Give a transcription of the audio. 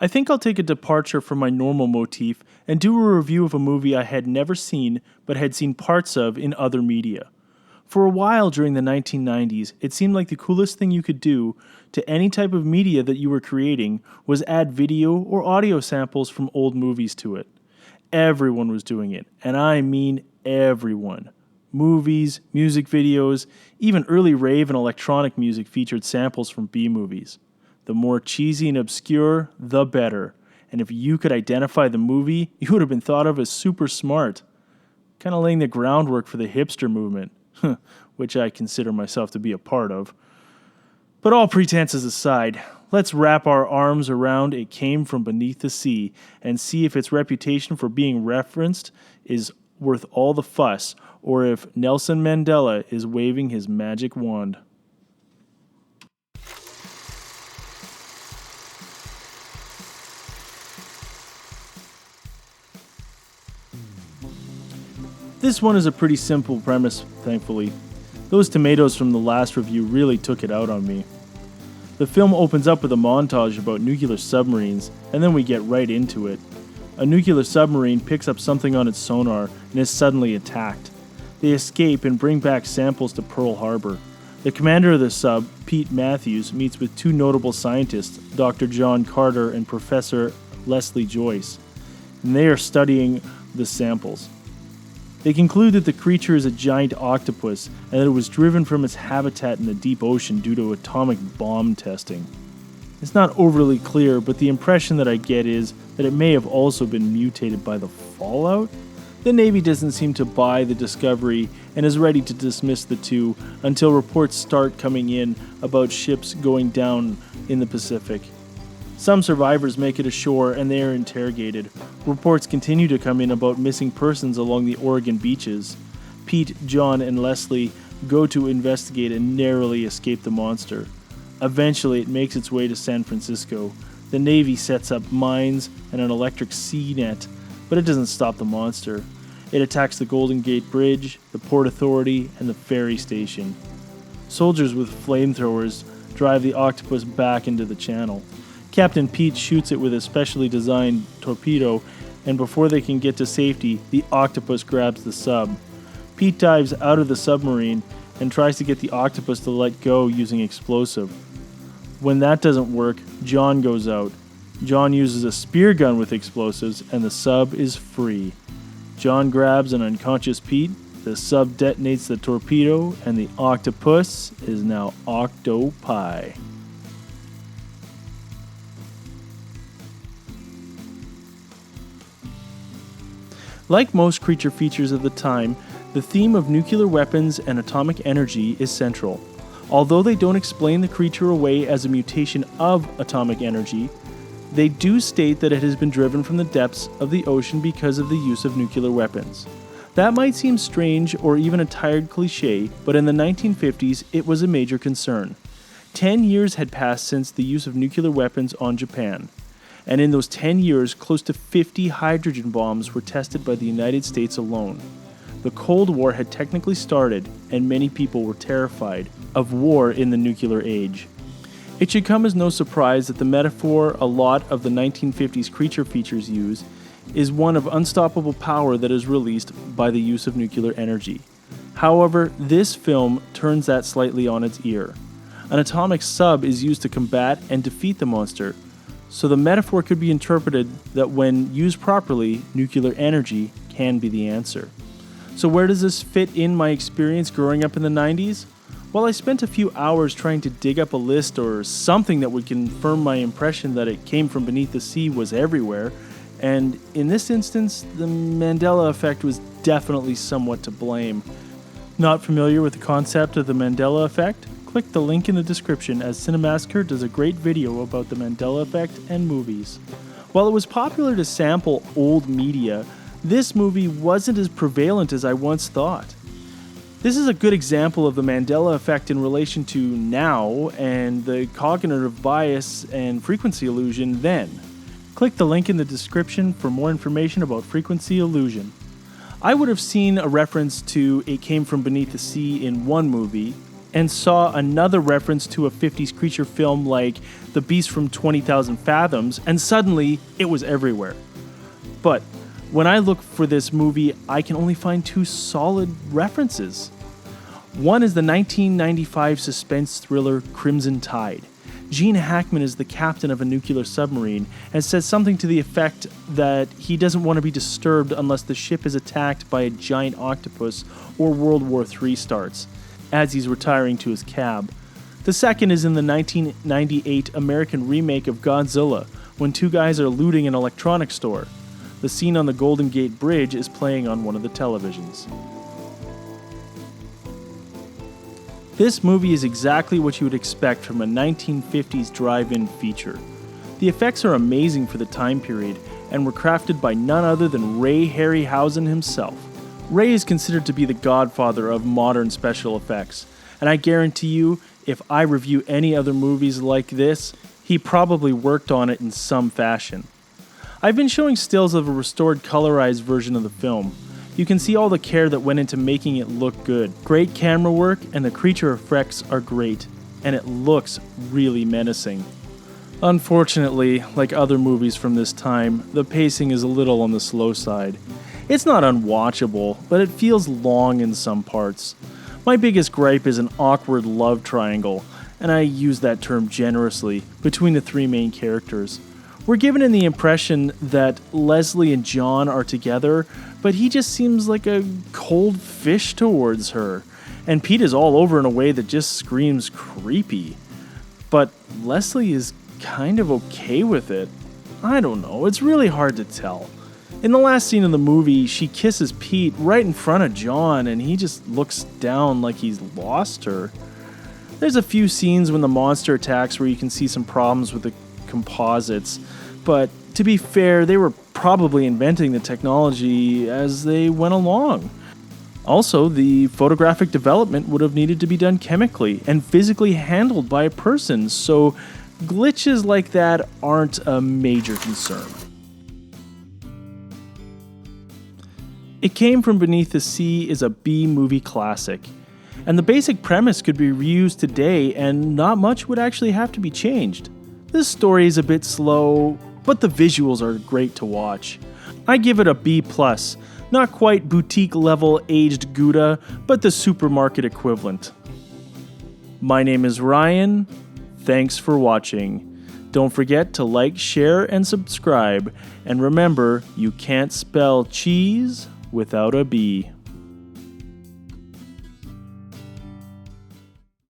I think I'll take a departure from my normal motif and do a review of a movie I had never seen but had seen parts of in other media. For a while during the 1990s, it seemed like the coolest thing you could do to any type of media that you were creating was add video or audio samples from old movies to it. Everyone was doing it, and I mean everyone. Movies, music videos, even early rave and electronic music featured samples from B-movies. The more cheesy and obscure, the better. And if you could identify the movie, you would have been thought of as super smart. Kind of laying the groundwork for the hipster movement, which I consider myself to be a part of. But all pretenses aside, let's wrap our arms around It Came From Beneath the Sea and see if its reputation for being referenced is worth all the fuss, or if Nelson Mandela is waving his magic wand. This one is a pretty simple premise, thankfully. Those tomatoes from the last review really took it out on me. The film opens up with a montage about nuclear submarines, and then we get right into it. A nuclear submarine picks up something on its sonar and is suddenly attacked. They escape and bring back samples to Pearl Harbor. The commander of the sub, Pete Matthews, meets with two notable scientists, Dr. John Carter and Professor Leslie Joyce, and they are studying the samples. They conclude that the creature is a giant octopus and that it was driven from its habitat in the deep ocean due to atomic bomb testing. It's not overly clear, but the impression that I get is that it may have also been mutated by the fallout. The Navy doesn't seem to buy the discovery and is ready to dismiss the two until reports start coming in about ships going down in the Pacific. Some survivors make it ashore and they are interrogated. Reports continue to come in about missing persons along the Oregon beaches. Pete, John, and Leslie go to investigate and narrowly escape the monster. Eventually, it makes its way to San Francisco. The Navy sets up mines and an electric sea net, but it doesn't stop the monster. It attacks the Golden Gate Bridge, the Port Authority, and the ferry station. Soldiers with flamethrowers drive the octopus back into the channel. Captain Pete shoots it with a specially designed torpedo, and before they can get to safety, the octopus grabs the sub. Pete dives out of the submarine and tries to get the octopus to let go using explosive. When that doesn't work, John goes out. John uses a spear gun with explosives, and the sub is free. John grabs an unconscious Pete, the sub detonates the torpedo, and the octopus is now octopi. Like most creature features of the time, the theme of nuclear weapons and atomic energy is central. Although they don't explain the creature away as a mutation of atomic energy, they do state that it has been driven from the depths of the ocean because of the use of nuclear weapons. That might seem strange or even a tired cliche, but in the 1950s it was a major concern. 10 years had passed since the use of nuclear weapons on Japan. And in those 10 years, close to 50 hydrogen bombs were tested by the United States alone. The Cold War had technically started, and many people were terrified of war in the nuclear age. It should come as no surprise that the metaphor a lot of the 1950s creature features use is one of unstoppable power that is released by the use of nuclear energy. However, this film turns that slightly on its ear. An atomic sub is used to combat and defeat the monster, so the metaphor could be interpreted that when used properly, nuclear energy can be the answer. So where does this fit in my experience growing up in the 90s? Well, I spent a few hours trying to dig up a list or something that would confirm my impression that It Came From Beneath the Sea was everywhere, and in this instance, the Mandela effect was definitely somewhat to blame. Not familiar with the concept of the Mandela effect? Click the link in the description as Cinemassacre does a great video about the Mandela effect and movies. While it was popular to sample old media, this movie wasn't as prevalent as I once thought. This is a good example of the Mandela effect in relation to now and the cognitive bias and frequency illusion then. Click the link in the description for more information about frequency illusion. I would have seen a reference to It Came From Beneath the Sea in one movie, and saw another reference to a 50s creature film like The Beast from 20,000 Fathoms, and suddenly it was everywhere. But when I look for this movie, I can only find two solid references. One is the 1995 suspense thriller Crimson Tide. Gene Hackman is the captain of a nuclear submarine and says something to the effect that he doesn't want to be disturbed unless the ship is attacked by a giant octopus or World War III starts, as he's retiring to his cab. The second is in the 1998 American remake of Godzilla, when two guys are looting an electronics store. The scene on the Golden Gate Bridge is playing on one of the televisions. This movie is exactly what you would expect from a 1950s drive-in feature. The effects are amazing for the time period and were crafted by none other than Ray Harryhausen himself. Ray is considered to be the godfather of modern special effects, and I guarantee you, if I review any other movies like this, he probably worked on it in some fashion. I've been showing stills of a restored colorized version of the film. You can see all the care that went into making it look good. Great camera work, and the creature effects are great, and it looks really menacing. Unfortunately, like other movies from this time, the pacing is a little on the slow side. It's not unwatchable, but it feels long in some parts. My biggest gripe is an awkward love triangle, and I use that term generously, between the three main characters. We're given the impression that Leslie and John are together, but he just seems like a cold fish towards her, and Pete is all over in a way that just screams creepy. But Leslie is kind of okay with it. I don't know, it's really hard to tell. In the last scene of the movie, she kisses Pete right in front of John, and he just looks down like he's lost her. There's a few scenes when the monster attacks where you can see some problems with the composites, but to be fair, they were probably inventing the technology as they went along. Also, the photographic development would have needed to be done chemically and physically handled by a person, so glitches like that aren't a major concern. It Came From Beneath the Sea is a B-movie classic, and the basic premise could be reused today and not much would actually have to be changed. This story is a bit slow, but the visuals are great to watch. I give it a B+, not quite boutique level aged Gouda, but the supermarket equivalent. My name is Ryan, thanks for watching. Don't forget to like, share, and subscribe, and remember, you can't spell cheese without a B.